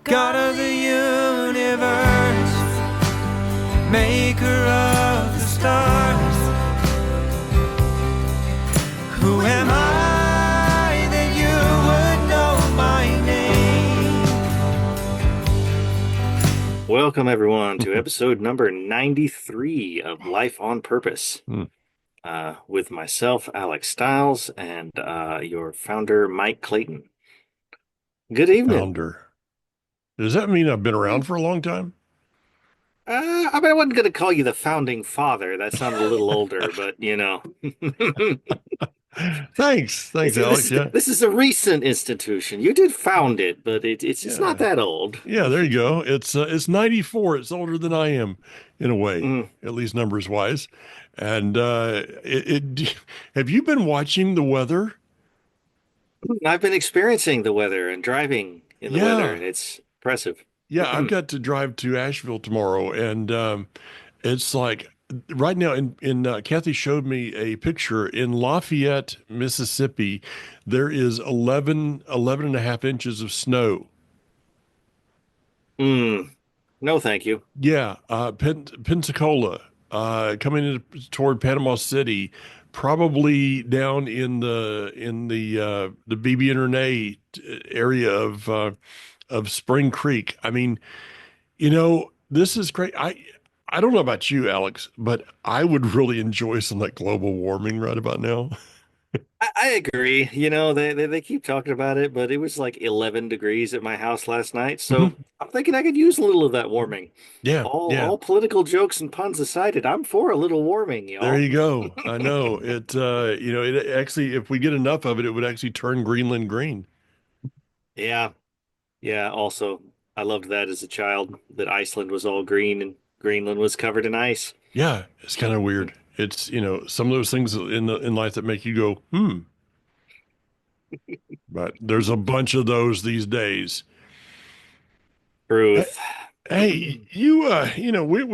God of the universe, maker of the stars. Who am I that you would know my name? Welcome, everyone, to episode number 93 of Life on Purpose with myself, Alex Stiles, and your founder, Mike Clayton. Good evening. Founder. Does that mean I've been around for a long time? I wasn't going to call you the founding father. That sounded a little older, but Thanks. Thanks, Alex. Yeah. this is a recent institution. You did found it, but it's not Yeah. that old. Yeah, there you go. It's 94. It's older than I am in a way, Mm. at least numbers wise. And have you been watching the weather? I've been experiencing the weather and driving in the weather, Yeah. and it's impressive. Yeah, I've got to drive to Asheville tomorrow, and it's like right now. In Kathy showed me a picture in Lafayette, Mississippi. There is 11 and a half inches of snow. Mm. No, thank you. Yeah, Pensacola, coming toward Panama City, probably down in the BB Internet area of Spring Creek. I mean, this is great. I don't know about you, Alex, but I would really enjoy some like global warming right about now. I agree. They keep talking about it, but it was like 11 degrees at my house last night. So Mhm. I'm thinking I could use a little of that warming. Yeah, yeah. All political jokes and puns aside, I'm for a little warming, There y'all. you go. I know it. It actually, if we get enough of it, it would actually turn Greenland green. Yeah. Yeah. Also, I loved that as a child, that Iceland was all green and Greenland was covered in ice. Yeah, it's kind of weird. It's, some of those things in life that make you go, hmm. But there's a bunch of those these days. Hey, Truth. hey, we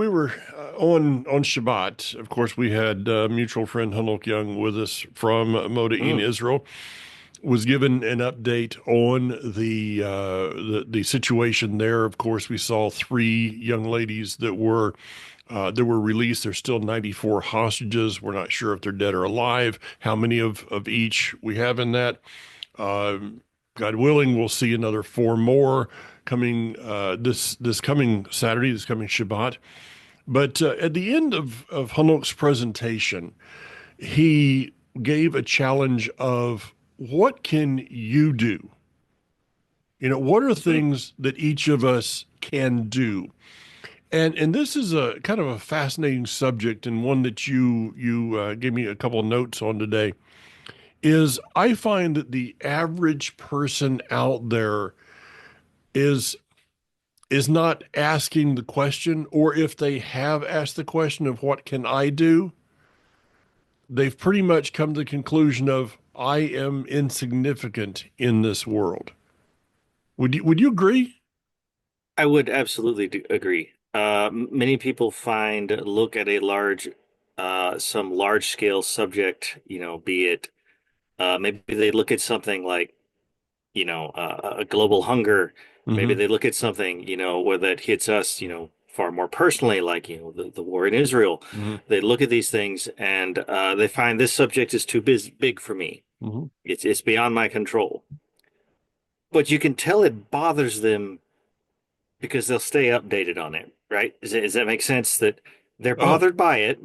were on Shabbat. Of course, we had mutual friend Hanok Young with us from Moda'in, Mm. Israel. Was given an update on the situation there. Of course, we saw three young ladies that were released. There's still 94 hostages. We're not sure if they're dead or alive. How many of each we have in that? God willing, we'll see another four more coming this coming Saturday, this coming Shabbat. But at the end of Hanok's presentation, he gave a challenge of what can you do? What are Mm. things that each of us can do? And this is a kind of a fascinating subject and one that you gave me a couple of notes on today. Is I find that the average person out there is is not asking the question, or if they have asked the question of what can I do, they've pretty much come to the conclusion of I am insignificant in this world. Would you agree? I would absolutely agree. Many people look at some large scale subject, be it maybe they look at something like, a global hunger. Maybe Hmm. they look at something, where that hits us, far more personally, like, the war in Israel. Hmm. They look at these things and they find this subject is too big for me. Hmm. It's beyond my control. But you can tell it bothers them because they'll stay updated on it, right? Does that make sense that they're Oh, bothered by it?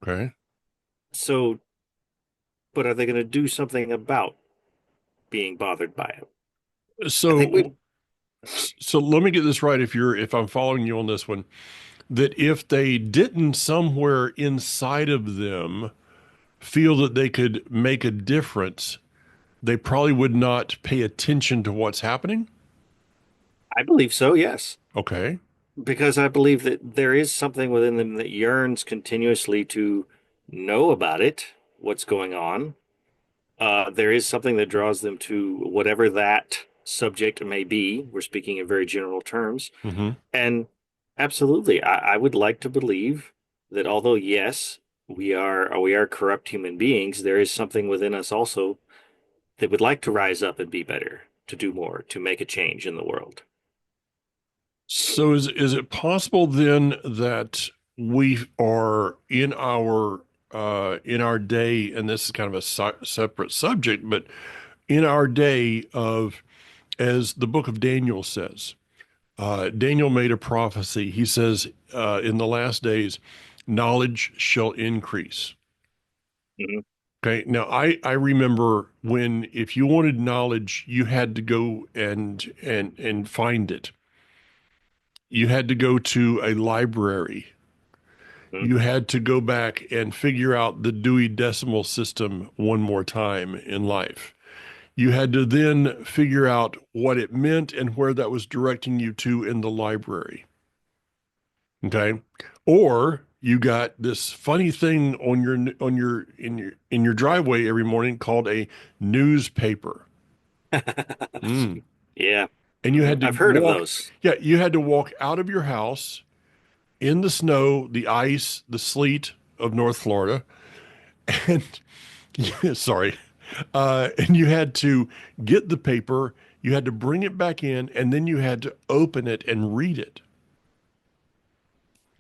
okay. So, but are they going to do something about being bothered by it? I think So we, so let me get this right if I'm following you on this one, that if they didn't somewhere inside of them feel that they could make a difference, they probably would not pay attention to what's happening. I believe so, yes. Okay. Because I believe that there is something within them that yearns continuously to know about it, what's going on. There is something that draws them to whatever that subject may be. We're speaking in very general terms. Hmm. And absolutely, I would like to believe that although, yes, we are corrupt human beings, there is something within us also that would like to rise up and be better, to do more, to make a change in the world. So is it possible then that we are in our day, and this is kind of a separate subject, but in our day of, as the book of Daniel says, Daniel made a prophecy. He says, in the last days, knowledge shall increase. Mhm. Okay. Now, I remember when, if you wanted knowledge, you had to go and find it. You had to go to a library. Mhm. You had to go back and figure out the Dewey Decimal System one more time in life. You had to then figure out what it meant and where that was directing you to in the library. Okay. Or you got this funny thing in your driveway every morning called a newspaper. Mm. Yeah. And you had to I've heard of walk, those. yeah, you had to walk out of your house in the snow, the ice, the sleet of North Florida, and yeah, sorry, and you had to get the paper, you had to bring it back in, and then you had to open it and read it.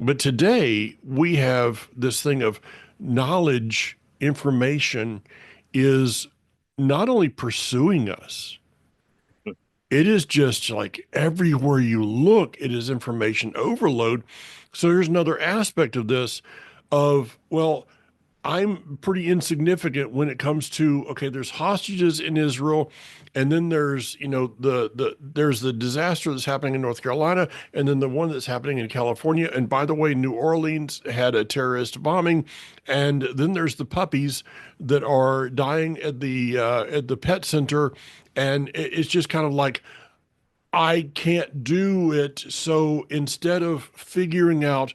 But today we have this thing of knowledge, information is not only pursuing us, it is just like everywhere you look, it is information overload. So here's another aspect of this of, well, I'm pretty insignificant when it comes to, okay, there's hostages in Israel, and then there's, there's the disaster that's happening in North Carolina, and then the one that's happening in California. And by the way, New Orleans had a terrorist bombing, and then there's the puppies that are dying at the pet center, and it's just kind of like, I can't do it. So instead of figuring out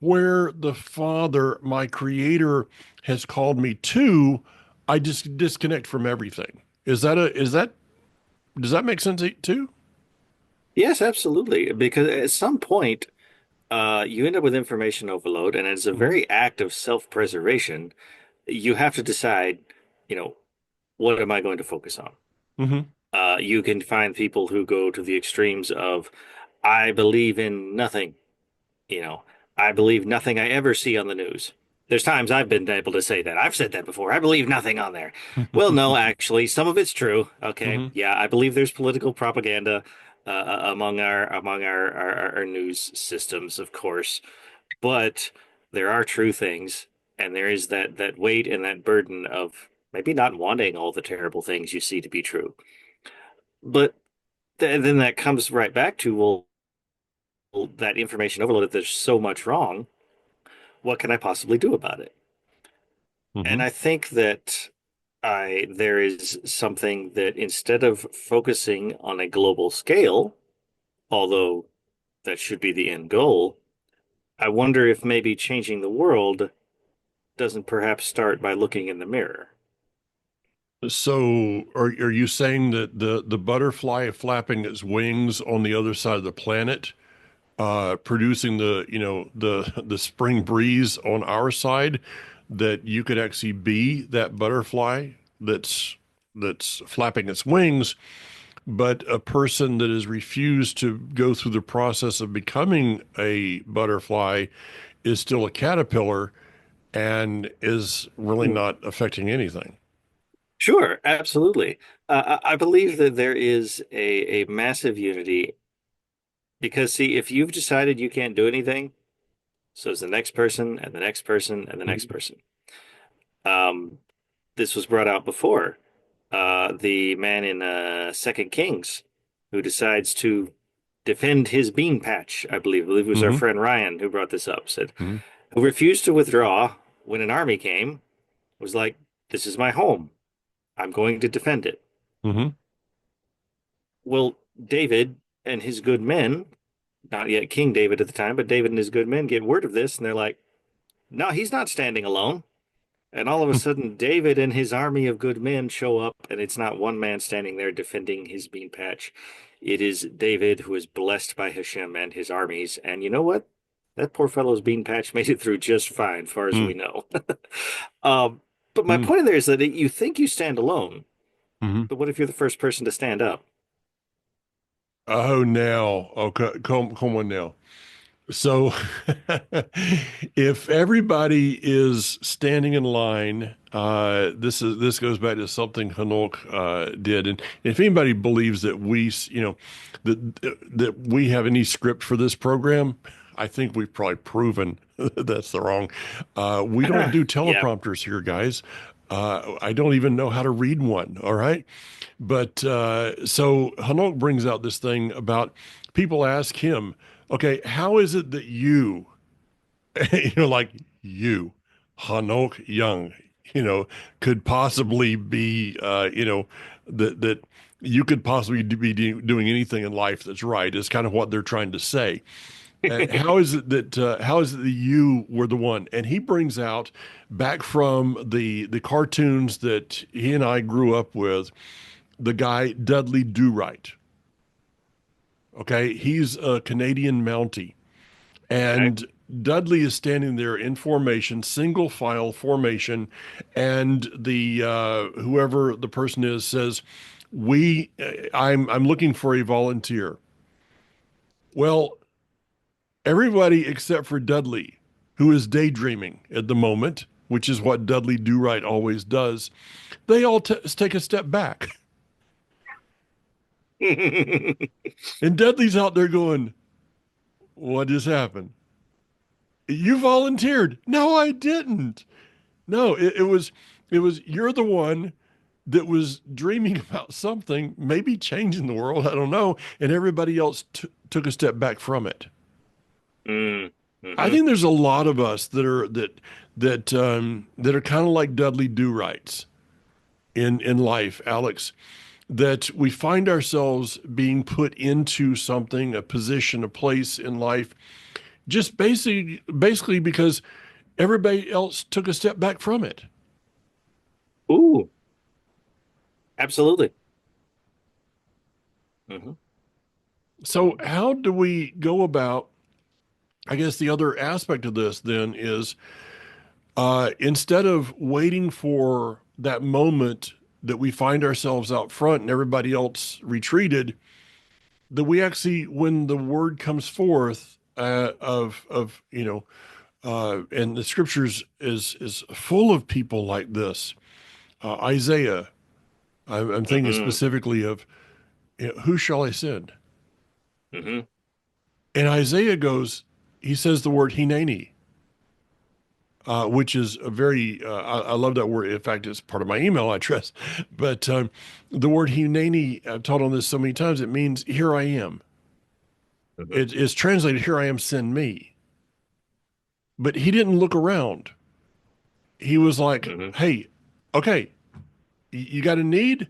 where the Father, my Creator, has called me to, I just disconnect from everything. Is that does that make sense too? Yes, absolutely. Because at some point, you end up with information overload, and it's a Hmm. very act of self-preservation. You have to decide, you know, what am I going to focus on? Hmm. You can find people who go to the extremes of, I believe in nothing, you know, I believe nothing I ever see on the news. There's times I've been able to say that. I've said that before. I believe nothing on there. Well, no, actually, some of it's true. Okay. Hmm. Yeah, I believe there's political propaganda among our news systems, of course, but there are true things, and there is that weight and that burden of maybe not wanting all the terrible things you see to be true. But then that comes right back to, well, that information overload, if there's so much wrong, what can I possibly do about it? And Hmm. I think that I there is something that, instead of focusing on a global scale, although that should be the end goal, I wonder if maybe changing the world doesn't perhaps start by looking in the mirror. So are you saying that the butterfly flapping its wings on the other side of the planet, producing the spring breeze on our side, that you could actually be that butterfly that's flapping its wings, but a person that has refused to go through the process of becoming a butterfly is still a caterpillar and is really not affecting anything. Sure, absolutely. I believe that there is a massive unity because, see, if you've decided you can't do anything, so is the next person and the next person and the next Mhm. person. Um, this was brought out before. The man in Second Kings who decides to defend his bean patch, I believe it was our Mhm. friend Ryan who brought this up, said, Mhm. who refused to withdraw when an army came, was like, this is my home. I'm going to defend it. Mhm. Well, David and his good men, not yet King David at the time, but David and his good men get word of this, and they're like, no, he's not standing alone. And all of a sudden, David and his army of good men show up, and it's not one man standing there defending his bean patch. It is David, who is blessed by Hashem and his armies. And you know what? That poor fellow's bean patch made it through just fine, far as we Mhm. know. um, but my Mhm. point there is that you think you stand alone, Mhm. but what if you're the first person to stand up? Oh, now, okay, come on now. So, if everybody is standing in line, this goes back to something Hanok did, and if anybody believes that that we have any script for this program, I think we've probably proven that's the wrong. We don't do Yeah. teleprompters here, guys. I don't even know how to read one. All right, but so Hanok brings out this thing about people ask him, okay, how is it that you, like you, Hanok Young, could possibly be, that you could possibly be doing anything in life that's right is kind of what they're trying to say. How is it that you were the one? And he brings out back from the cartoons that he and I grew up with, the guy Dudley Do Right. Okay, he's a Canadian Mountie. Okay. And Dudley is standing there in formation, single file formation, and the whoever the person is says, I'm looking for a volunteer." Well, everybody except for Dudley, who is daydreaming at the moment, which is what Dudley Do Right always does, they all take a step back. And Dudley's out there going, "What just happened? You volunteered." "No, I didn't." No, it was you're the one that was dreaming about something, maybe changing the world, I don't know, and everybody else took a step back from it. Mm. I Hmm. think there's a lot of us that are kind of like Dudley Do Rights in life, Alex, that we find ourselves being put into something, a position, a place in life, just basically because everybody else took a step back from it. Ooh, absolutely. Hmm. So how do we go about, I guess the other aspect of this then is, instead of waiting for that moment that we find ourselves out front and everybody else retreated, that we actually, when the word comes forth, and the scriptures is full of people like this. Isaiah, I'm thinking Hmm. specifically of, who shall I send? Hmm. And Isaiah goes, he says the word Hineni, which is a very, I love that word. In fact, it's part of my email address. But the word Hineni, I've taught on this so many times, it means here I am. Hmm. It is translated, here I am, send me. But he didn't look around. He was like, Hmm. hey, okay, you got a need?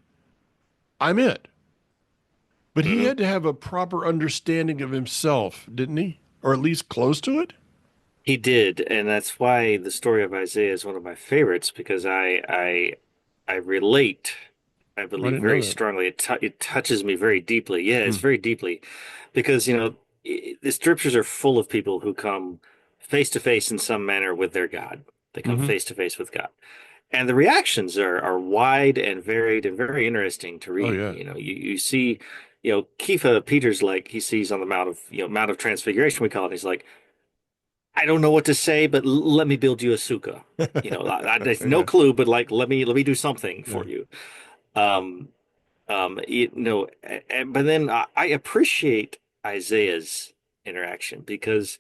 I'm it. But he Hmm. had to have a proper understanding of himself, didn't he? Or at least close to it? He did, and that's why the story of Isaiah is one of my favorites because I relate, I I believe, didn't know very that. strongly. It touches me very deeply. Yeah, it's Hmm. very deeply because the scriptures are full of people who come face to face in some manner with their God. They come Hmm. face to face with God. And the reactions are wide and varied and very interesting to Oh, read. yeah. You see, Kepha Peter's like he sees on the Mount of Transfiguration, we call it. He's like, I don't know what to say, but let me build you a sukkah. There's no Yeah. clue, but like let me do something Yeah. for you. Um, but then I appreciate Isaiah's interaction because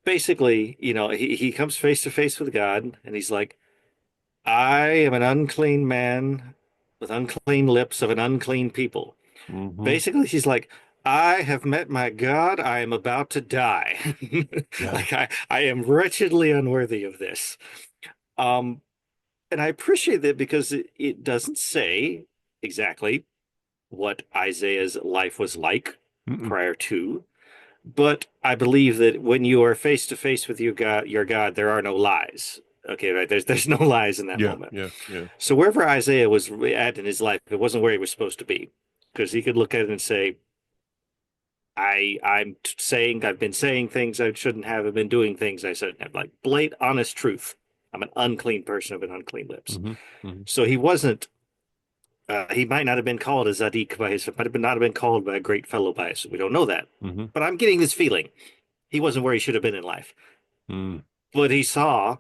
basically, he comes face to face with God and he's like, I am an unclean man with unclean lips of an unclean people. Hmm. Basically, he's like, I have met my God. I am about to die. Yeah. Like I am wretchedly unworthy of this. Um, and I appreciate that because it doesn't say exactly what Isaiah's life was like Mm-mm. prior to, but I believe that when you are face to face with your God, there are no lies. Okay, right? There's no lies in that Yeah. moment. Yeah. Yeah. So wherever Isaiah was at in his life, it wasn't where he was supposed to be, because he could look at it and say, I'm saying I've been saying things I shouldn't have. I've been doing things I shouldn't have. Like blatant, honest truth. I'm an unclean person of an unclean lips. Hmm. Hmm. So he wasn't He might not have been called a Zadik by his, might have been not have been called by a great fellow by us. We don't know that, Mm-hmm. but I'm getting this feeling he wasn't where he should have been in life. Mm. But he saw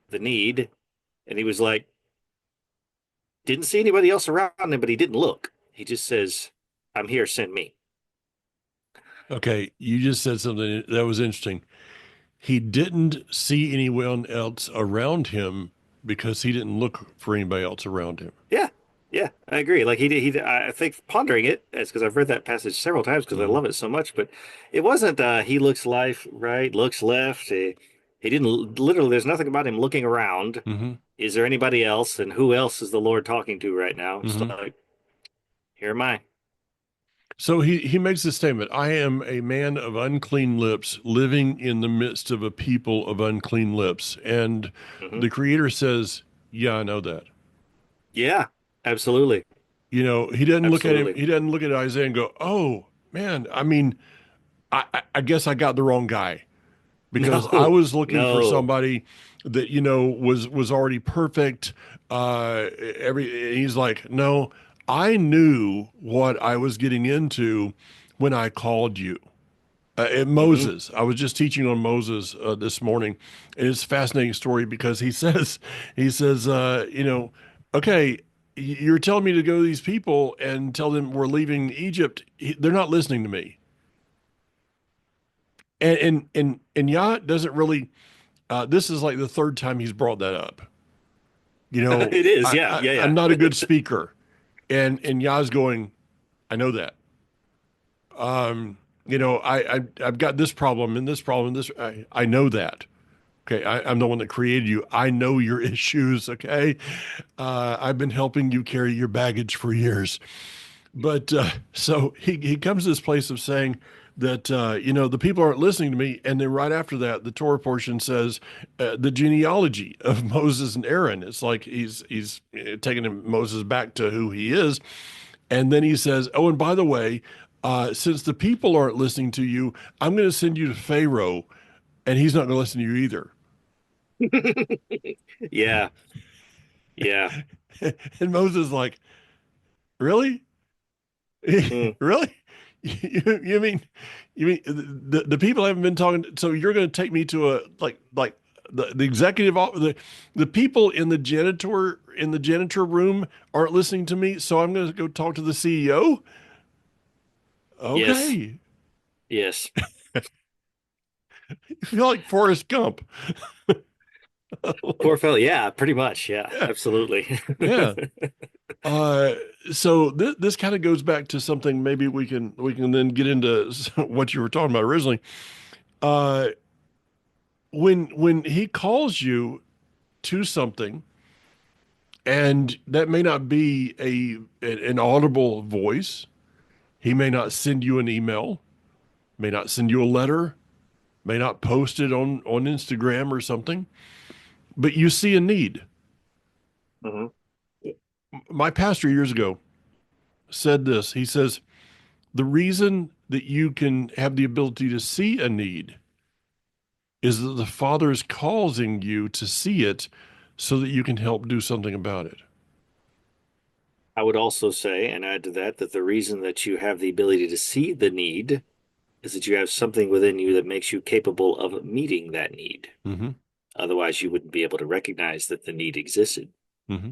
the need, and he was like, didn't see anybody else around him, but he didn't look. He just says, "I'm here. Send me." Okay, you just said something that was interesting. He didn't see anyone else around him because he didn't look for anybody else around him. Yeah, yeah, I agree. Like I think pondering it, as because I've read that passage several times because I Hmm. love it so much. But it wasn't. He looks life right, looks left. He didn't literally. There's nothing about him looking around. Hmm. Is there anybody else? And who else is the Lord talking to right now? It's Hmm. like, here am I. So he makes this statement, I am a man of unclean lips, living in the midst of a people of unclean lips. And Hmm. the creator says, yeah, I know that. Yeah, absolutely, You know, he doesn't look at him, absolutely. he doesn't look at Isaiah and go, oh man, I mean, I guess I got the wrong guy because I No, was looking for no. somebody that, was already perfect. He's like, no, I knew what I was getting into when I called you. Hmm. Moses. I was just teaching on Moses this morning, and it's a fascinating story because he says, okay, you're telling me to go to these people and tell them we're leaving Egypt. They're not listening to me, and Yah doesn't really. This is like the third time he's brought that up. It is. Yeah, I'm yeah, not a yeah. good speaker, and Yah's going. I know that. I've got this problem and this problem and this. I know that. Okay, I'm the one that created you. I know your issues. Okay, I've been helping you carry your baggage for years. But so he comes to this place of saying that the people aren't listening to me, and then right after that, the Torah portion says the genealogy of Moses and Aaron. It's like he's taking Moses back to who he is, and then he says, "Oh, and by the way, since the people aren't listening to you, I'm going to send you to Pharaoh, and he's not going to listen to you either." Yeah, yeah. And Moses is like, really? Mm. Really? You mean the people haven't been talking, so you're going to take me to a like the executive the people in the janitor room aren't listening to me, so I'm going to go talk to the CEO? Yes, Okay. yes. You feel like Forrest Gump. Poor fellow. Yeah, pretty much. Yeah, Yeah. absolutely. Yeah. Uh, so this kind of goes back to something maybe we can then get into what you were talking about originally. Uh, when he calls you to something, and that may not be an audible voice, he may not send you an email, may not send you a letter, may not post it on Instagram or something, but you see a need. Hmm. My pastor years ago said this. He says, the reason that you can have the ability to see a need is that the Father is causing you to see it so that you can help do something about it. I would also say and add to that that the reason that you have the ability to see the need is that you have something within you that makes you capable of meeting that need. Hmm. Otherwise, you wouldn't be able to recognize that the need existed. Hmm.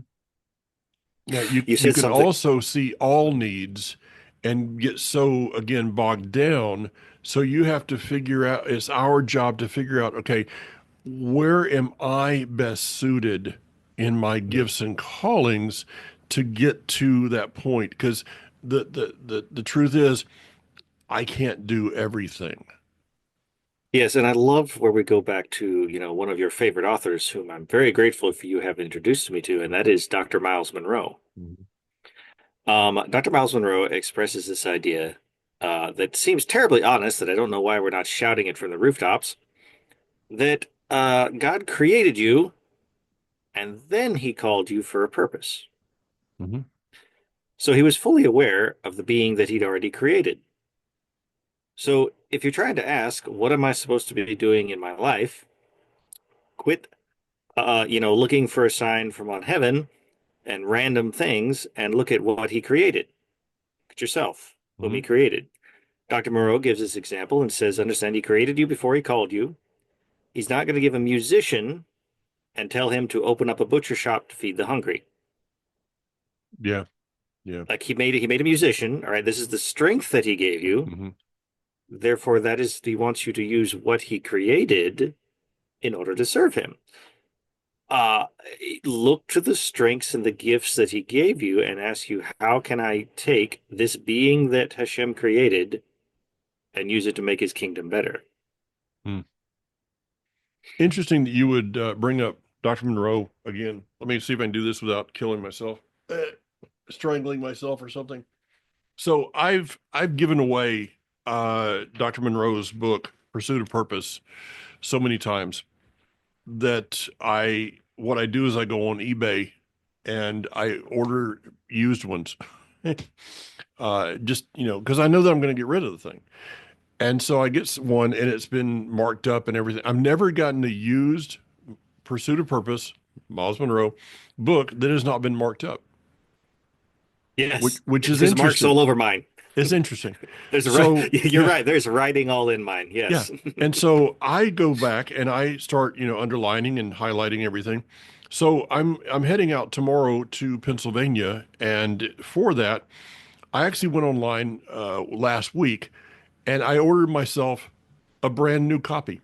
Now, you You you said can something. also see all needs and get so again bogged down. So you have to figure out, it's our job to figure out, okay, where am I best suited in my gifts and callings to get to that point? Because the truth is, I can't do everything. Yes, and I love where we go back to, one of your favorite authors, whom I'm very grateful for you have introduced me to, and that is Dr. Miles Monroe. Mhm. Dr. Miles Monroe expresses this idea that seems terribly honest, that I don't know why we're not shouting it from the rooftops, that God created you and then he called you for a purpose. Mhm. So he was fully aware of the being that he'd already created. So if you're trying to ask, what am I supposed to be doing in my life? Quit, looking for a sign from on heaven and random things and look at what he created. Look at yourself, whom he created. Dr. Moreau gives this example and says, understand he created you before he called you. He's not going to give a musician and tell him to open up a butcher shop to feed the hungry. Yeah. Yeah. Like he made a musician. All right, this is the strength that he gave you. Mm-hmm. Therefore, that is, he wants you to use what he created in order to serve him. Look to the strengths and the gifts that he gave you and ask you, how can I take this being that Hashem created and use it to make his kingdom better? Interesting that you would bring up Dr. Monroe again. Let me see if I can do this without killing myself, strangling myself or something. So I've given away Dr. Monroe's book, Pursuit of Purpose, so many times that what I do is I go on eBay and I order used ones. Just, because I know that I'm going to get rid of the thing. And so I get one and it's been marked up and everything. I've never gotten a used Pursuit of Purpose, Miles Monroe book that has not been marked up. Yes, which is there's interesting. marks all over mine. It's interesting. You're right. There's writing all in mine. Yes. Yeah. And so I go back and I start, underlining and highlighting everything. So I'm heading out tomorrow to Pennsylvania, and for that, I actually went online last week and I ordered myself a brand new copy.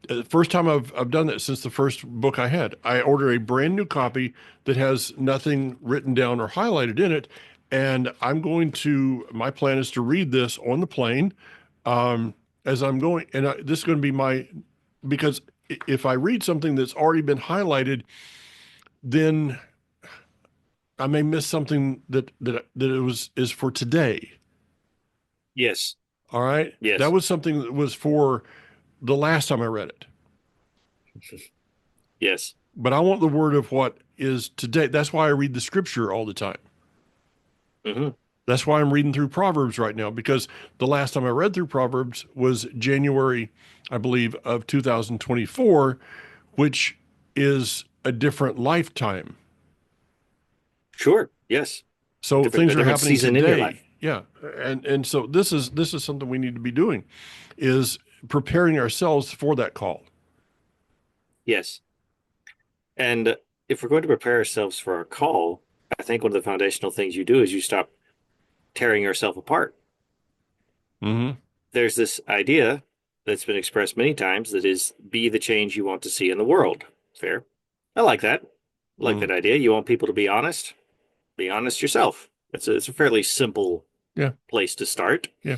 The first time I've done that since the first book I had. I ordered a brand new copy that has nothing written down or highlighted in it. And my plan is to read this on the plane as I'm going. And this is going to be because if I read something that's already been highlighted, then I may miss something that is for today. Yes. All right. Yes. That was something that was for the last time I read it. Yes. But I want the word of what is today. That's why I read the scripture all the time. Mm-hmm. That's why I'm reading through Proverbs right now, because the last time I read through Proverbs was January, I believe, of 2024, which is a different lifetime. Sure. Yes. So things are happening season in your today. life. Yeah. And so this is something we need to be doing, is preparing ourselves for that call. Yes. And if we're going to prepare ourselves for our call, I think one of the foundational things you do is you stop tearing yourself apart. Mm-hmm. There's this idea that's been expressed many times that is, be the change you want to see in the world. Fair. I like that. I like that idea. You want people to be honest? Be honest yourself. It's a fairly simple place to start. Yeah.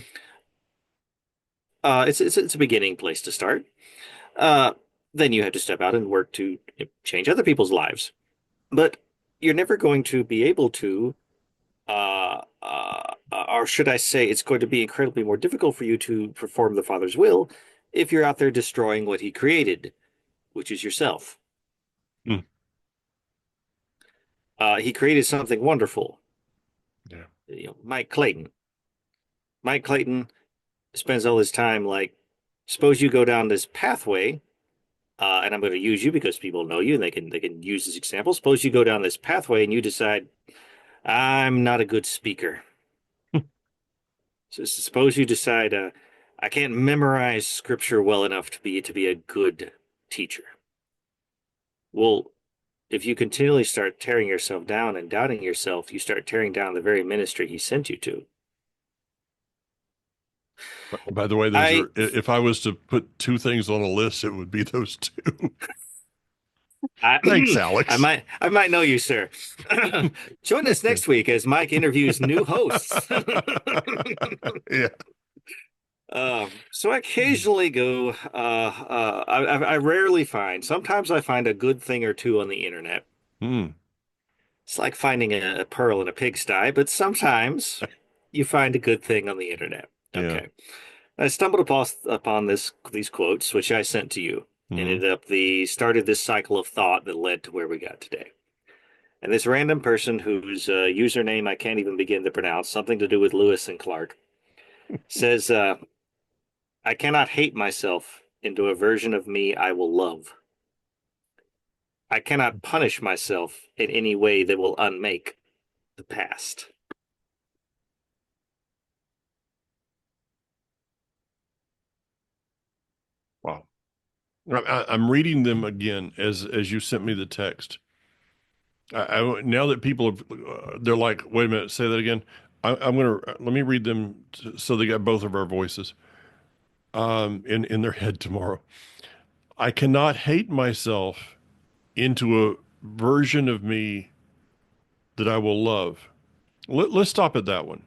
It's a beginning place to start. Then you have to step out and work to change other people's lives. But you're never going to be able to, or should I say, it's going to be incredibly more difficult for you to perform the Father's will if you're out there destroying what he created, which is yourself. He created something wonderful. Yeah. Mike Clayton. Mike Clayton spends all his time like, suppose you go down this pathway, and I'm going to use you because people know you and they can use this example. Suppose you go down this pathway and you decide, I'm not a good speaker. So suppose you decide, I can't memorize scripture well enough to be a good teacher. Well, if you continually start tearing yourself down and doubting yourself, you start tearing down the very ministry he sent you to. By the way, if I was to put two things on a list, it would be those two. Thanks, Alex. I might know you, sir. Join us next week as Mike interviews new hosts. Yeah. So I occasionally go. I rarely find. Sometimes I find a good thing or two on the internet. It's like finding a pearl in a pigsty, but sometimes you find a good thing on the internet. Okay. I stumbled upon these quotes, which I sent to you, and ended up started this cycle of thought that led to where we got today. And this random person whose username I can't even begin to pronounce, something to do with Lewis and Clark, says, I cannot hate myself into a version of me I will love. I cannot punish myself in any way that will unmake the past. Wow. I'm reading them again as you sent me the text. Now that people have, they're like, wait a minute, say that again. I'm gonna let me read them so they got both of our voices in their head tomorrow. I cannot hate myself into a version of me that I will love. Let's stop at that one.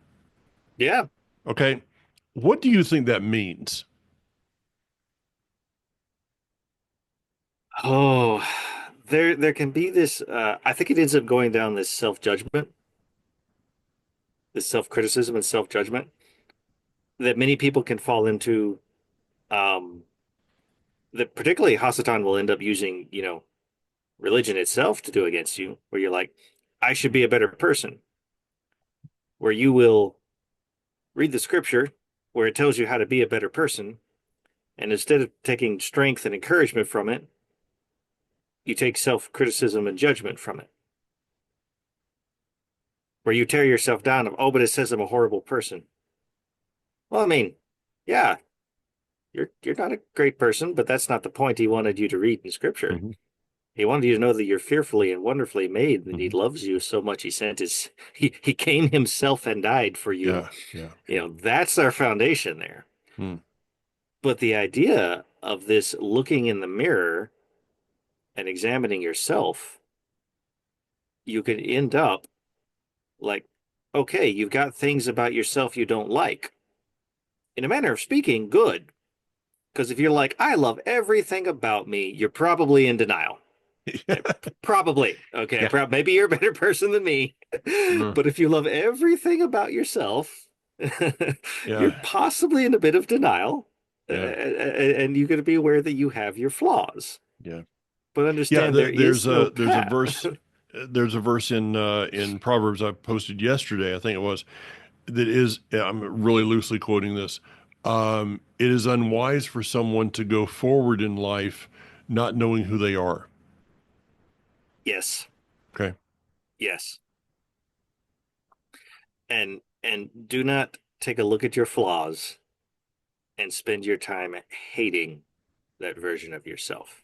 Yeah. Okay. What do you think that means? Oh, there can be this I think it ends up going down this self-judgment, this self-criticism and self-judgment that many people can fall into, um that particularly Hasatan will end up using, religion itself to do against you, where you're like, I should be a better person, where you will read the scripture where it tells you how to be a better person, and instead of taking strength and encouragement from it, you take self-criticism and judgment from it, where you tear yourself down of, oh, but it says I'm a horrible person. Well, I mean, yeah, you're not a great person, but that's not the point he wanted you to read in scripture. Mhm. He wanted you to know that you're fearfully and wonderfully made, and he Mhm. loves you so much he sent he came himself and died for you. Yeah, yeah. That's our foundation there. Hmm. But the idea of this looking in the mirror and examining yourself, you could end up like, okay, you've got things about yourself you don't like. In a manner of speaking, good. Because if you're like, I love everything about me, you're probably in denial. Probably. Okay. Yeah. Maybe you're a better person than me. Mm. But if you love everything about yourself, you're Yeah, possibly in a bit of denial. yeah, And you got to be aware that you have your flaws. yeah. But Yeah, understand there is no there's a path. verse there's a verse in Proverbs I posted yesterday, I think it was, that is, I'm really loosely quoting this. It is unwise for someone to go forward in life not knowing who they are. Yes. Okay. Yes. And do not take a look at your flaws and spend your time hating that version of yourself,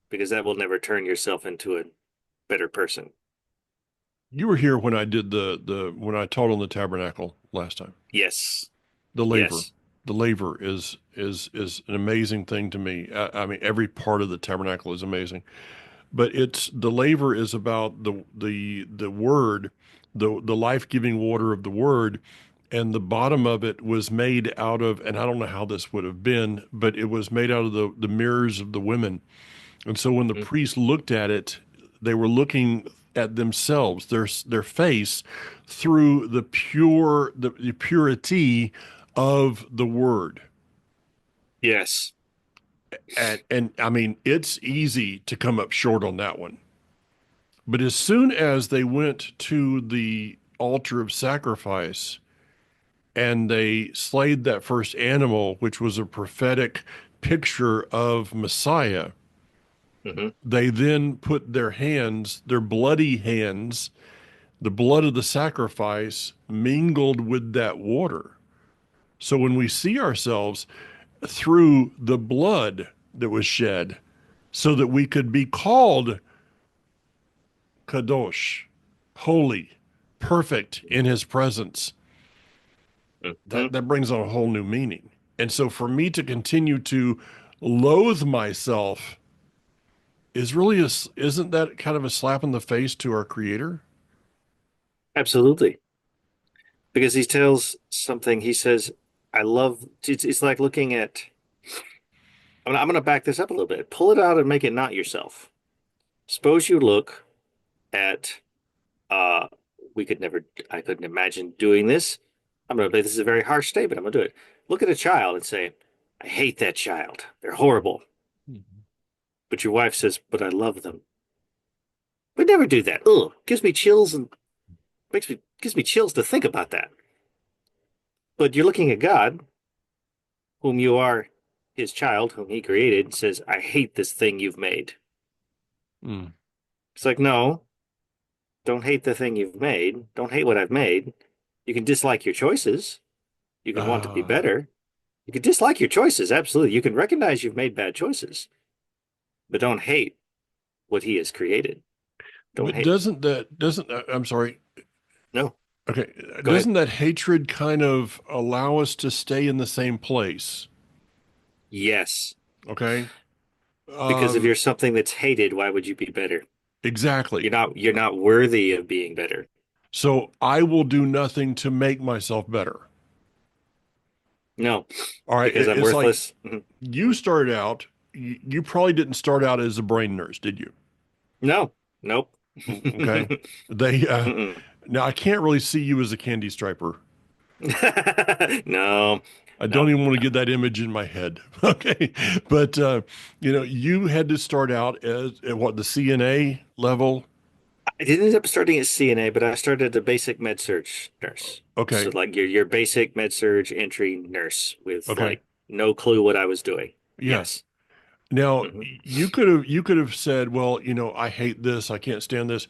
because that will never turn yourself into a better person. You were here when I did when I taught on the tabernacle last time. Yes. The laver. Yes. The laver is an amazing thing to me. I mean, every part of the tabernacle is amazing. But it's the laver is about the word, the life-giving water of the word, and the bottom of it was made out of, and I don't know how this would have been, but it was made out of the mirrors of the women. And so when the Mm. priests looked at it, they were looking at themselves, their face, through the purity of the word. Yes. And I mean, it's easy to come up short on that one. But as soon as they went to the altar of sacrifice and they slayed that first animal, which was a prophetic picture of Messiah, Hmm. they then put their hands, their bloody hands, the blood of the sacrifice mingled with that water. So when we see ourselves through the blood that was shed, so that we could be called kadosh, holy, perfect in his presence, Hmm. that brings on a whole new meaning. And so for me to continue to loathe myself is really isn't that kind of a slap in the face to our creator? Absolutely. Because he tells something, he says, I love, it's like looking at, I'm going to back this up a little bit. Pull it out and make it not yourself. Suppose you look at, uh, we could never, I couldn't imagine doing this. This is a very harsh statement. I'm going to do it. Look at a child and say, I hate that child. They're horrible. But your wife says, but I love them. We never do that. Ugh, gives me chills and gives me chills to think about that. But you're looking at God, whom you are his child, whom he created, and says, I hate this thing you've made. Mm. It's like, no, don't hate the thing you've made. Don't hate what I've made. You can dislike your choices. You can want to be Uh, better. You can dislike your choices, absolutely. You can recognize you've made bad choices, but don't hate what he has created. Don't but hate. doesn't I'm sorry. No, Okay, go ahead. doesn't that hatred kind of allow us to stay in the same place? Yes, Okay. because if Um, you're something that's hated, why would you be better? exactly. You're not worthy of being better. So I will do nothing to make myself better. No, All right. because I'm It's like worthless. Mhm. you started out, you probably didn't start out as a brain nurse, did you? No, nope. Okay. They, Mm-mm. now I can't really see you as a candy striper. No, I don't no, even want to no. get that image in my head. Okay. But, you had to start out as at what, the CNA level? I didn't end up starting at CNA, but I started a basic med surge nurse. So Okay. like your basic med surge entry nurse with Okay. like no clue what I was doing. Yeah. Yes. Now Hmm. you could have said, well, I hate this, I can't stand this,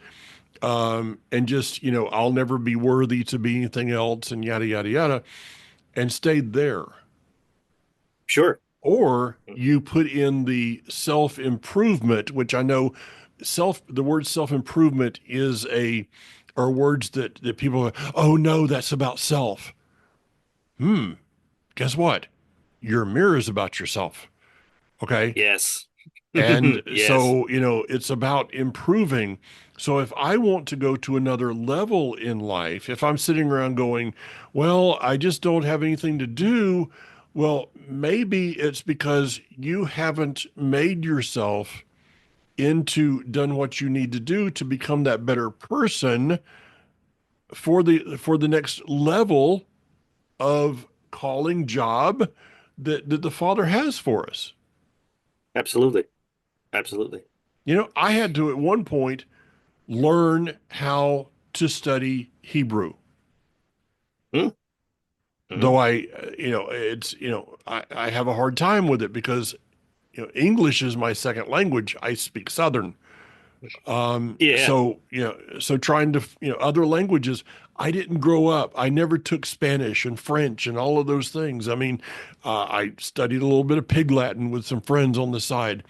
and just I'll never be worthy to be anything else, and yada yada yada, and stayed there. Sure. Or you put in the self improvement, which I know the word self improvement are words that people go, oh no, that's about self. Hmm. Guess what? Your mirror is about yourself. Okay. Yes. And Yes. so, it's about improving. So if I want to go to another level in life, if I'm sitting around going, well, I just don't have anything to do, well, maybe it's because you haven't made yourself done what you need to do to become that better person for the next level of calling job that the Father has for us. Absolutely. Absolutely. I had to at one point learn how to study Hebrew. Mm-hmm. Though I have a hard time with it because, English is my second language. I speak Southern. Yeah. So trying to, other languages, I didn't grow up. I never took Spanish and French and all of those things. I mean, I studied a little bit of Pig Latin with some friends on the side,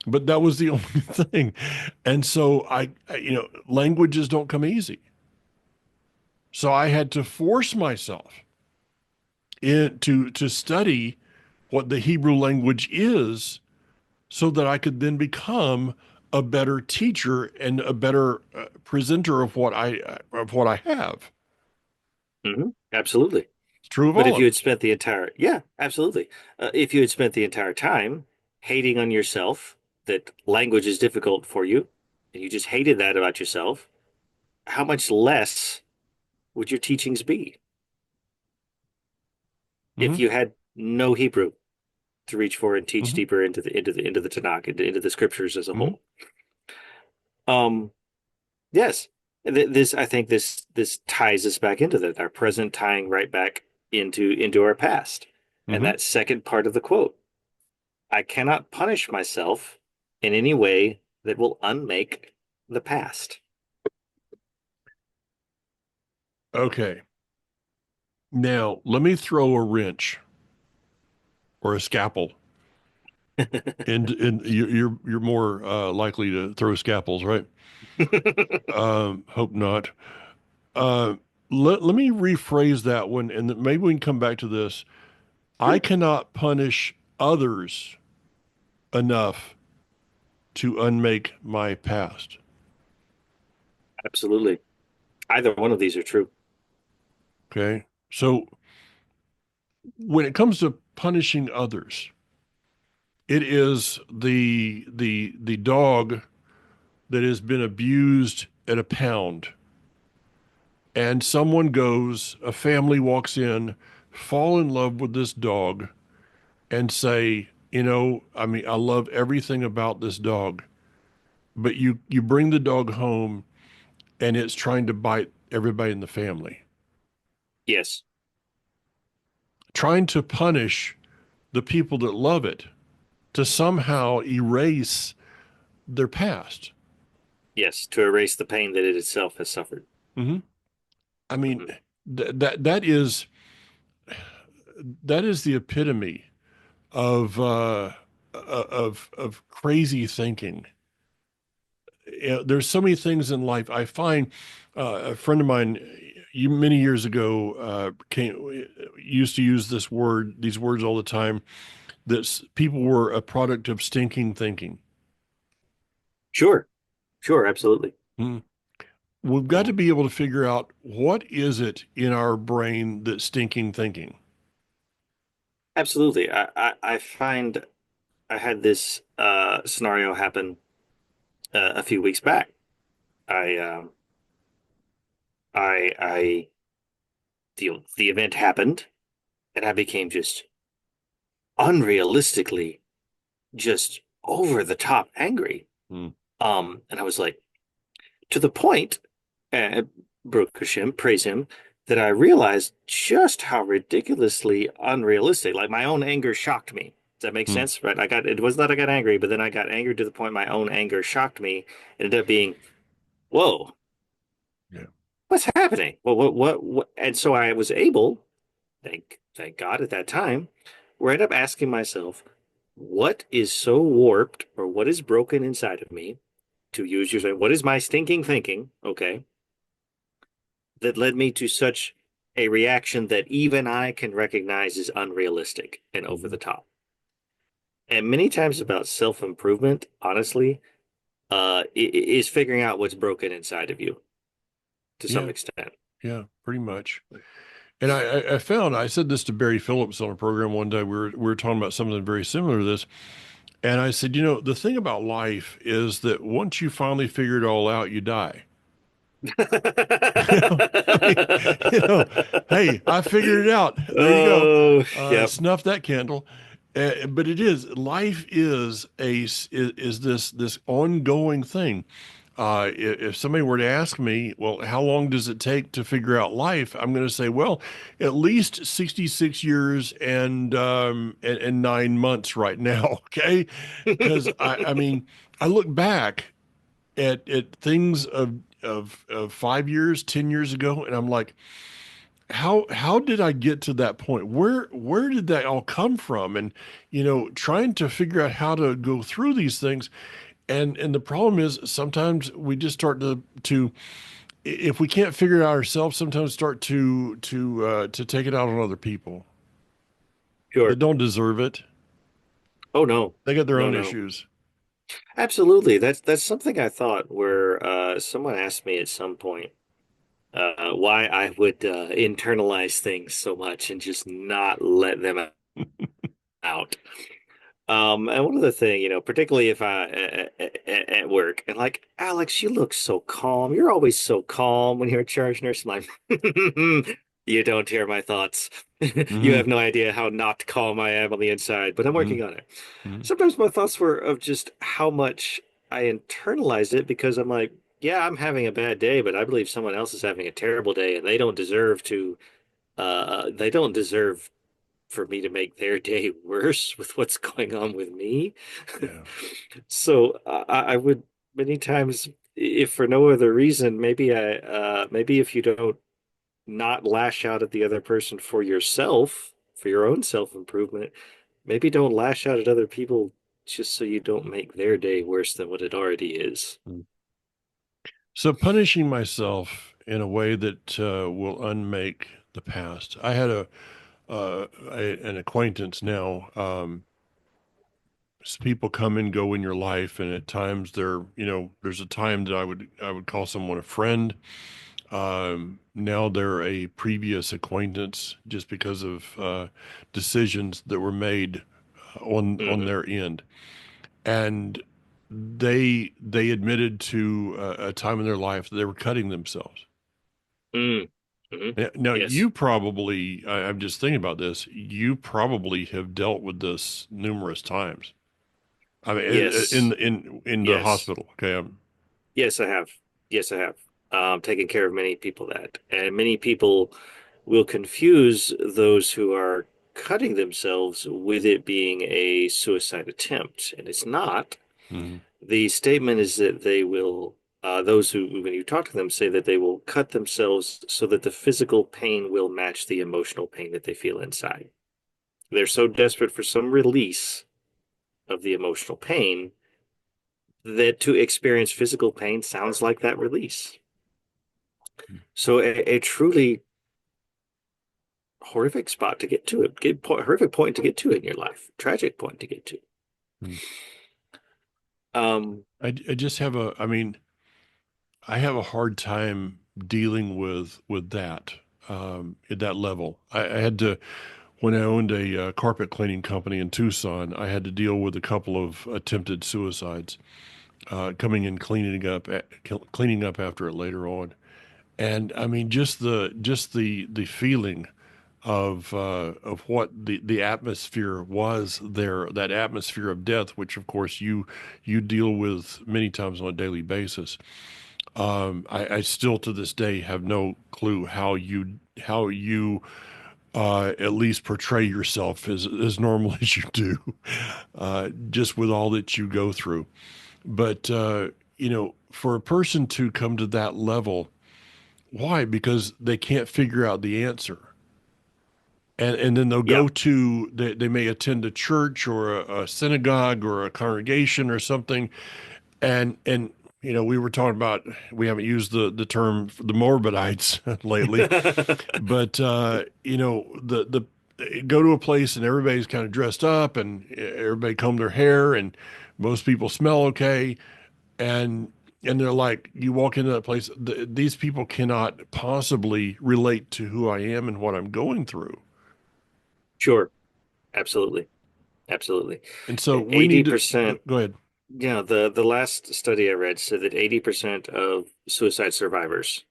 but that was the only thing. And so languages don't come easy. So I had to force myself to study what the Hebrew language is so that I could then become a better teacher and a better presenter of what I have. Hmm. Absolutely. It's true of But all if of you it. had spent the entire, yeah, absolutely. If you had spent the entire time hating on yourself, that language is difficult for you, and you just hated that about yourself, how much less would your teachings be if Hmm. you had no Hebrew to reach for and teach Hmm. deeper into the Tanakh, into the scriptures as a Hmm. whole? Um, yes. This I think this ties us back into that, our present tying right back into our past. And Hmm. that second part of the quote. I cannot punish myself in any way that will unmake the past. Okay. Now let me throw a wrench or a scalpel, and you're more likely to throw scalpels, right? Hope not. Uh, let me rephrase that one, and maybe we can come back to this. I Sure. cannot punish others enough to unmake my past. Absolutely. Either one of these are true. Okay. So when it comes to punishing others, it is the dog that has been abused at a pound, and a family walks in, fall in love with this dog, and say, I mean, I love everything about this dog, but you bring the dog home and it's trying to bite everybody in the family, Yes. trying to punish the people that love it, to somehow erase their past. Yes, to erase the pain that it itself has suffered. Hmm. I mean, Mhm. that is the epitome of of crazy thinking. There's so many things in life. I find a friend of mine, you many years ago, used to use these words all the time. That people were a product of stinking thinking. Sure, sure, absolutely. Mm. We've got Mhm. to be able to figure out what is it in our brain that's stinking thinking. Absolutely. I find I had this scenario happen a few weeks back. I I the event happened, and I became just unrealistically just over the top angry. Mm. And I was like, to the point, uh, Baruch Hashem, praise him, that I realized just how ridiculously unrealistic. Like my own anger shocked me. Does that make Mm. sense? Right? It wasn't that I got angry, but then I got angry to the point my own anger shocked me. It ended up being, whoa, Yeah. what's happening? Well, what? And so I was able, thank God at that time, where I ended up asking myself, what is so warped or what is broken inside of me, to use your, what is my stinking thinking? Okay, that led me to such a reaction that even I can recognize is unrealistic and over Mhm. the top. And many times about self-improvement, honestly, is figuring out what's broken inside of you to some Yeah. extent. Yeah. Pretty much. And I found I said this to Barry Phillips on a program one day. We were talking about something very similar to this, and I said, the thing about life is that once you finally figure it all out, you die. You know, I mean, you know, hey, I figured it out. There you go. Oh, yep, Snuff that candle. But it is life is this ongoing thing. If somebody were to ask me, well, how long does it take to figure out life? I'm going to say, well, at least 66 years and 9 months right now. Okay, because I mean, I look back at things of 5 years, 10 years ago, and I'm like, how did I get to that point? Where did that all come from? And trying to figure out how to go through these things. And the problem is sometimes we just start to if we can't figure it out ourselves, sometimes start to take it out on other people that sure. don't deserve it. Oh no, They got their no, own no. issues. Absolutely. That's something I thought where someone asked me at some point why I would internalize things so much and just not let them out. And one of the thing, particularly if I at work and like, Alex, you look so calm. You're always so calm when you're a charge nurse. I'm like, you don't hear my thoughts. You Hmm. have no idea how not calm I am on the inside, but I'm Hmm. working on it. Sometimes my thoughts were of just how much I internalized it because I'm like, yeah, I'm having a bad day, but I believe someone else is having a terrible day and they don't deserve for me to make their day worse with what's going on with me. Yeah. So I would many times, if for no other reason, maybe if you don't not lash out at the other person for yourself, for your own self-improvement, maybe don't lash out at other people just so you don't make their day worse than what it already is. So punishing myself in a way that will unmake the past. I had an acquaintance now. People come and go in your life, and at times there's a time that I would call someone a friend. Now they're a previous acquaintance just because of decisions that were made on Hmm. their end, and they admitted to a time in their life that they were cutting themselves. Mm. Hmm. Now, Yes. you probably, I'm just thinking about this, you probably have dealt with this numerous times. I mean, Yes. in the Yes. hospital. Okay. Yes, I have. Yes, I have. Taken care of many people that, and many people will confuse those who are cutting themselves with it being a suicide attempt, and it's not. Mhm. The statement is that they will. Those who, when you talk to them, say that they will cut themselves so that the physical pain will match the emotional pain that they feel inside. They're so desperate for some release of the emotional pain that to experience physical pain sounds like that release. So a truly horrific spot to get to it, horrific point to get to in your life, tragic point to get to. Hmm. Um, I just have I mean, I have a hard time dealing with that at that level. I had to, when I owned a carpet cleaning company in Tucson, I had to deal with a couple of attempted suicides, coming in cleaning up after it later on. And I mean, just the feeling of what the atmosphere was there, that atmosphere of death, which of course you deal with many times on a daily basis. I still to this day have no clue how you at least portray yourself as normal as you do, just with all that you go through. But for a person to come to that level, why? Because they can't figure out the answer. And then they'll yeah, go to they may attend a church or a synagogue or a congregation or something, and we were talking about, we haven't used the term for the Mormonites lately, but the go to a place and everybody's kind of dressed up and everybody comb their hair and most people smell okay, and they're like, you walk into that place, these people cannot possibly relate to who I am and what I'm going through. sure, absolutely, absolutely. And so we need to 80%, go ahead. the last study I read said that 80% of suicide survivors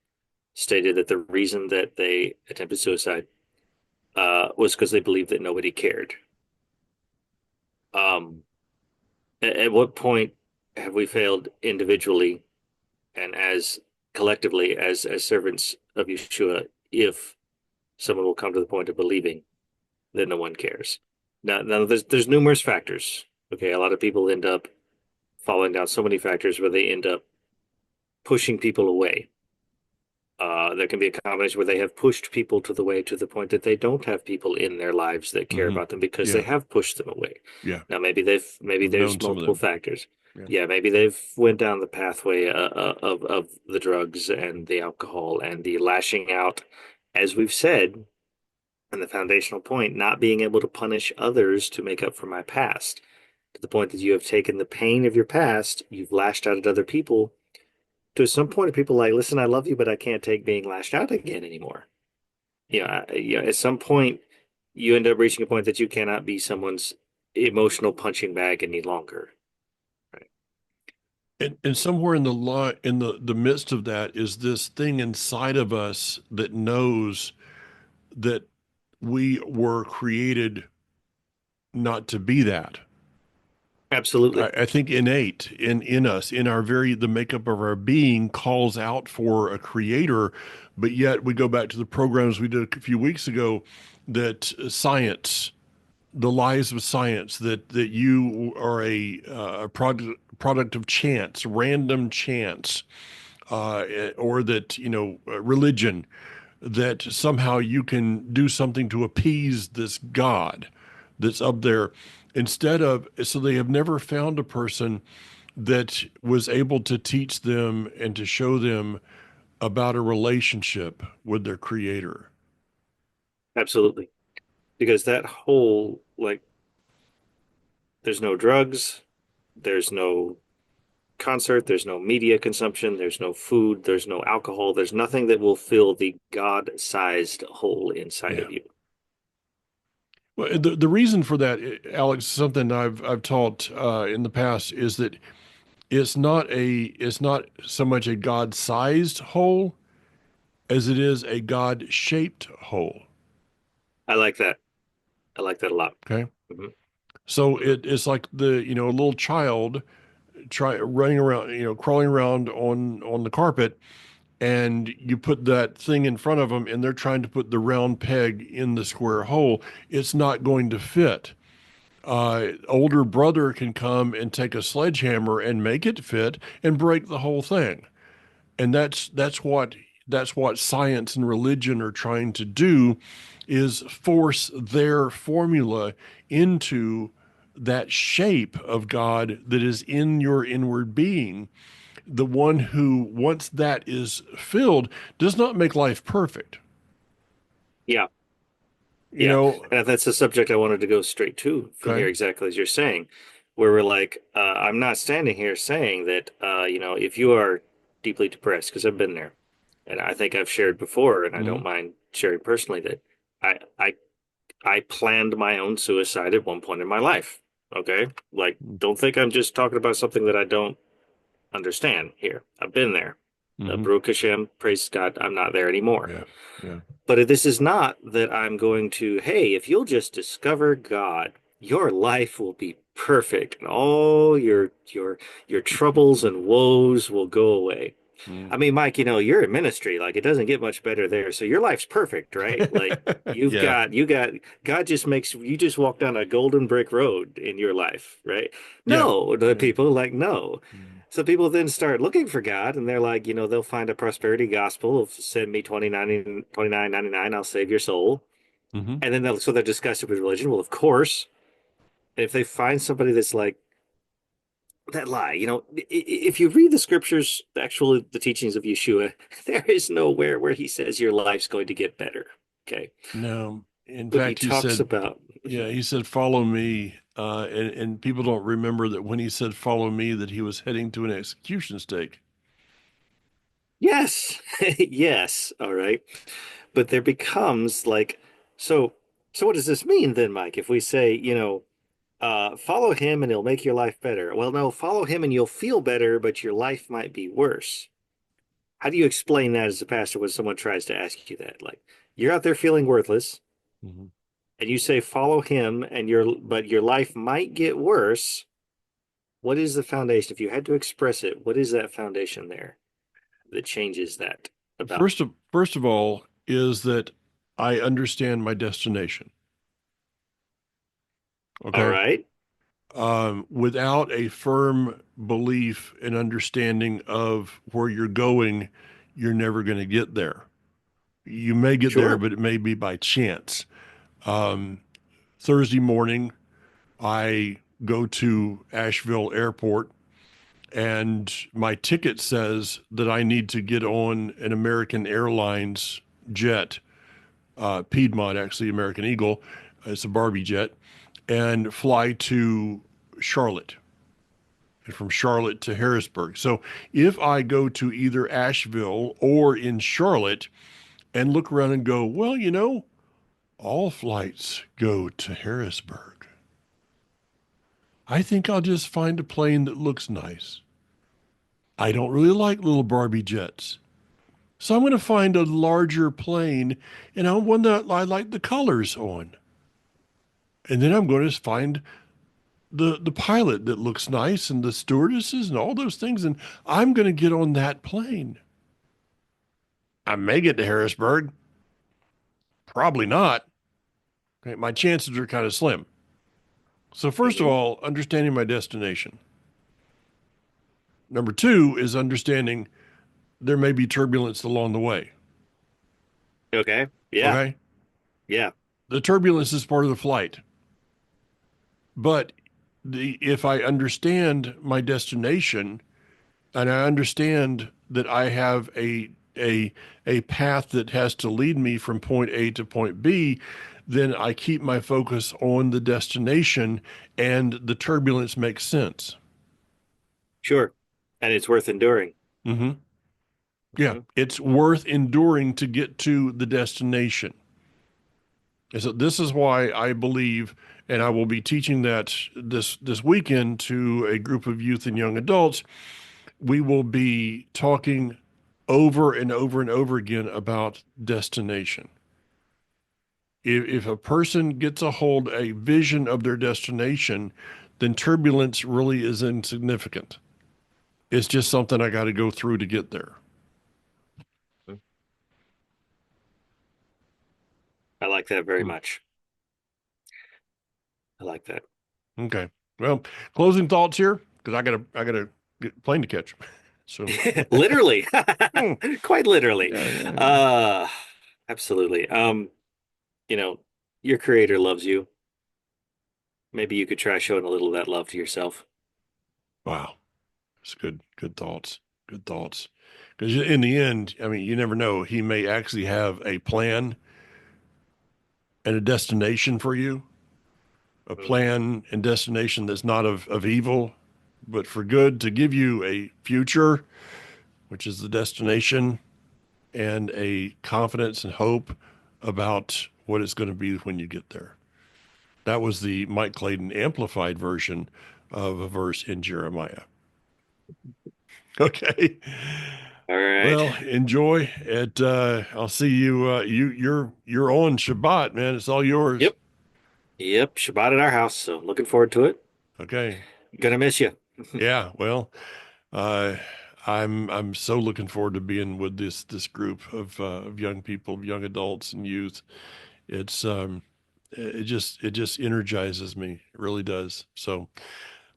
stated that the reason that they attempted suicide was because they believed that nobody cared. Um, at what point have we failed individually and as collectively as servants of Yeshua if someone will come to the point of believing that no one cares? Now there's numerous factors. Okay, a lot of people end up falling down so many factors where they end up pushing people away. There can be a combination where they have pushed people to the way to the point that they don't have people in their lives that care Hmm. about them because they Yeah, have pushed them away. yeah. Now maybe I've there's known some of multiple them. factors. Yeah. Yeah, maybe they've went down the pathway of the drugs and the alcohol and the lashing out, as we've said, and the foundational point, not being able to punish others to make up for my past. To the point that you have taken the pain of your past, you've lashed out at other people. To some point, people like, listen, I love you, but I can't take being lashed out again anymore. At some point, you end up reaching a point that you cannot be someone's emotional punching bag any longer. Right? And somewhere in the in the midst of that is this thing inside of us that knows that we were created not to be that. Absolutely. I think innate in us, in our the makeup of our being calls out for a creator, but yet we go back to the programs we did a few weeks ago, that science, the lies of science, that you are a product of chance, random chance, or that religion, that somehow you can do something to appease this God that's up there, instead of, so they have never found a person that was able to teach them and to show them about a relationship with their creator. Absolutely. Because that whole, like, there's no drugs, there's no concert, there's no media consumption, there's no food, there's no alcohol, there's nothing that will fill the God-sized hole inside Yeah. of you. Well, the reason for that, Alex, something I've taught in the past, is that it's not so much a God-sized hole as it is a God-shaped hole. I like that. I like that a lot. Okay. Mhm. So Mhm. it's like a little child running around, crawling around on the carpet, and you put that thing in front of them, and they're trying to put the round peg in the square hole. It's not going to fit. Older brother can come and take a sledgehammer and make it fit and break the whole thing. And that's what science and religion are trying to do, is force their formula into that shape of God that is in your inward being. The one who, once that is filled, does not make life perfect. Yeah. You Yeah. know, And that's the subject I wanted to go straight to from here, okay. exactly as you're saying, where we're like, I'm not standing here saying that, if you are deeply depressed, because I've been there, and I think I've shared before, and I Hmm. don't mind sharing personally that I, I, I planned my own suicide at one point in my life. Okay. Like, don't think I'm just talking about something that I don't understand here. I've been there. Hmm. Baruch Hashem, praise God, I'm not there anymore. Yeah. Yeah. But this is not that I'm going to, hey, if you'll just discover God, your life will be perfect and all your troubles and woes will go away. Mm. I mean, Mike, you're in ministry, like it doesn't get much better there. So your life's perfect, right? Like Yeah. you got God just makes you just walk down a golden brick road in your life, right? Yeah. No, the Yeah. people like no. Mm. So people then start looking for God and they're like, they'll find a prosperity gospel of send me 29.99, I'll save your soul. Hmm. And then they're disgusted with religion. Well, of course, if they find somebody that's like that lie, if you read the scriptures, actually the teachings of Yeshua, there is nowhere where he says your life's going to get better. Okay. No. In What he fact, he talks said, about, yeah, he said, follow me. And people don't remember that when he said, follow me, that he was heading to an execution stake. yes, yes, all right. But there becomes like, so, so what does this mean then, Mike? If we say, follow him and he'll make your life better. Well, no, follow him and you'll feel better, but your life might be worse. How do you explain that as a pastor when someone tries to ask you that? Like, you're out there feeling worthless, Hmm. and you say follow him, and your life might get worse. What is the foundation? If you had to express it, what is that foundation there that changes that about? First of all, is that I understand my destination. All Okay. right, Without a firm belief and understanding of where you're going, you're never going to get there. You may get there, sure. but it may be by chance. Um, Thursday morning, I go to Asheville Airport, and my ticket says that I need to get on an American Airlines jet, Piedmont, actually, American Eagle. It's a Barbie jet, and fly to Charlotte, and from Charlotte to Harrisburg. So if I go to either Asheville or in Charlotte and look around and go, well, all flights go to Harrisburg, I think I'll just find a plane that looks nice. I don't really like little Barbie jets. So I'm going to find a larger plane, and one that I like the colors on. And then I'm going to find the pilot that looks nice and the stewardesses and all those things, and I'm going to get on that plane. I may get to Harrisburg, probably not. Okay, my chances are kind of slim. So first of Hmm. all, understanding my destination. Number two is understanding there may be turbulence along the way. Okay, yeah, Okay, yeah, the turbulence is part of the flight, but if I understand my destination and I understand that I have a path that has to lead me from point A to point B, then I keep my focus on the destination and the turbulence makes sense. sure. And it's worth enduring. Hmm. Yeah, Hmm. it's worth enduring to get to the destination. And so this is why I believe, and I will be teaching that this weekend to a group of youth and young adults. We will be talking over and over and over again about destination. If a person gets a hold a vision of their destination, then turbulence really is insignificant. It's just something I got to go through to get there. I like that very Hmm. much. I like that. Okay. Well, closing thoughts here because I gotta get a plane to catch. So Literally, quite literally. yeah. Absolutely. You know, your creator loves you. Maybe you could try showing a little of that love to yourself. Wow. It's good thoughts. Good thoughts. Because in the end, I mean, you never know. He may actually have a plan and a destination for you, a plan and destination that's not of evil, but for good, to give you a future, which is the destination, and a confidence and hope about what it's going to be when you get there. That was the Mike Clayton amplified version of a verse in Jeremiah. Okay. All right. Well, enjoy it. I'll see you. You're on Shabbat, man. It's all yours. Yep. Yep. Shabbat at our house. So looking forward to it. Okay. Gonna miss you. Yeah. Well, uh, I'm so looking forward to being with this group of young people, of young adults and youth. It's it just energizes me. It really does. So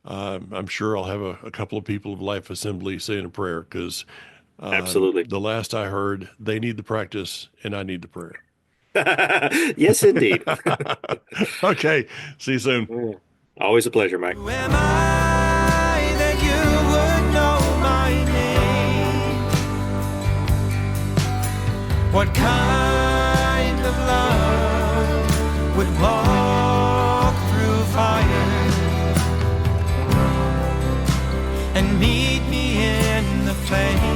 I'm sure I'll have a couple of people of Life Assembly saying a prayer because Absolutely. the last I heard, they need the practice and I need the prayer. Yes, indeed. Okay. See you soon. Always a pleasure, Mike. Who am I that you would know my name? What kind of love would walk through fire and meet me in the flame?